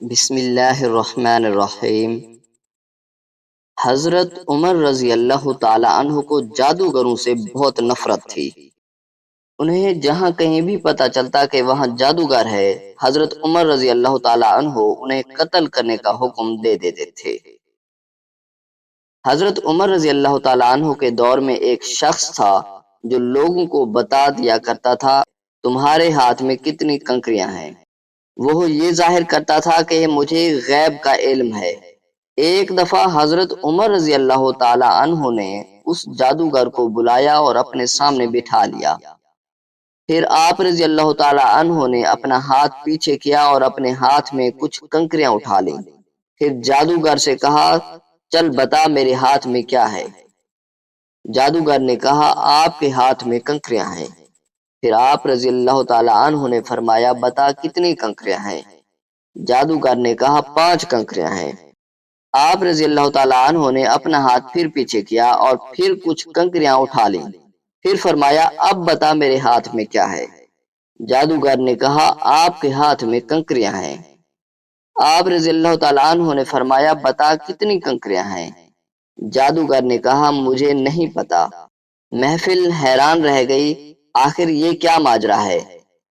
بسم اللہ الرحمن الرحیم۔ حضرت عمر رضی اللہ تعالی عنہ کو جادوگروں سے بہت نفرت تھی۔ انہیں جہاں کہیں بھی پتہ چلتا کہ وہاں جادوگر ہے، حضرت عمر رضی اللہ تعالی عنہ انہیں قتل کرنے کا حکم دے دیتے تھے۔ حضرت عمر رضی اللہ تعالی عنہ کے دور میں ایک شخص تھا جو لوگوں کو بتا دیا کرتا تھا تمہارے ہاتھ میں کتنی کنکریاں ہیں۔ وہ یہ ظاہر کرتا تھا کہ مجھے غیب کا علم ہے۔ ایک دفعہ حضرت عمر رضی اللہ تعالی عنہ نے اس جادوگر کو بلایا اور اپنے سامنے بٹھا لیا۔ پھر آپ رضی اللہ تعالی عنہ نے اپنا ہاتھ پیچھے کیا اور اپنے ہاتھ میں کچھ کنکریاں اٹھا لیں۔ پھر جادوگر سے کہا، چل بتا میرے ہاتھ میں کیا ہے۔ جادوگر نے کہا، آپ کے ہاتھ میں کنکریاں ہیں۔ پھر آپ رضی اللہ تعالی عنہ نے فرمایا، بتا کتنی کنکریاں ہیں۔ جادوگر نے کہا، 5 کنکریاں ہیں۔ آپ رضی اللہ تعالی عنہ نے اپنا ہاتھ پھر پیچھے کیا اور پھر کچھ کنکریاں اٹھا لیں۔ پھر فرمایا، اب بتا میرے ہاتھ میں کیا ہے۔ جادوگر نے کہا، آپ کے ہاتھ میں کنکریاں ہیں۔ آپ رضی اللہ تعالی عنہ نے فرمایا، بتا کتنی کنکریاں ہیں۔ جادوگر نے کہا، مجھے نہیں پتا۔ محفل حیران رہ گئی، آخر یہ کیا ماجرا ہے۔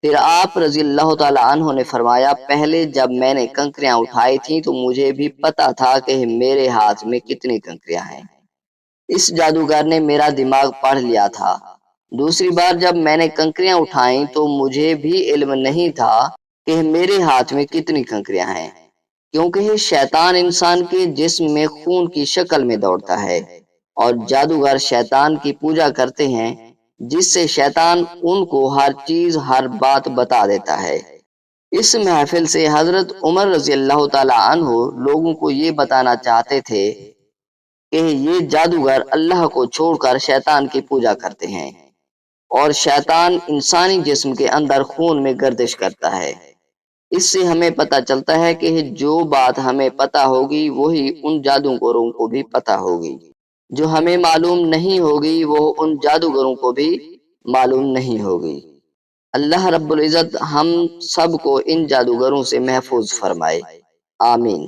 پھر آپ رضی اللہ تعالی عنہ نے فرمایا، پہلے جب میں نے کنکریاں اٹھائی تھیں تو مجھے بھی پتا تھا کہ میرے ہاتھ میں کتنی کنکریاں ہیں۔ اس جادوگر نے میرا دماغ پڑھ لیا تھا۔ دوسری بار جب میں نے کنکریاں اٹھائیں تو مجھے بھی علم نہیں تھا کہ میرے ہاتھ میں کتنی کنکریاں ہیں، کیونکہ شیطان انسان کے جسم میں خون کی شکل میں دوڑتا ہے اور جادوگر شیطان کی پوجا کرتے ہیں، جس سے شیطان ان کو ہر چیز ہر بات بتا دیتا ہے۔ اس محفل سے حضرت عمر رضی اللہ تعالی عنہ لوگوں کو یہ بتانا چاہتے تھے کہ یہ جادوگر اللہ کو چھوڑ کر شیطان کی پوجا کرتے ہیں اور شیطان انسانی جسم کے اندر خون میں گردش کرتا ہے۔ اس سے ہمیں پتہ چلتا ہے کہ جو بات ہمیں پتہ ہوگی وہی ان جادوگروں کو بھی پتہ ہوگی، جو ہمیں معلوم نہیں ہوگی وہ ان جادوگروں کو بھی معلوم نہیں ہوگی۔ اللہ رب العزت ہم سب کو ان جادوگروں سے محفوظ فرمائے، آمین۔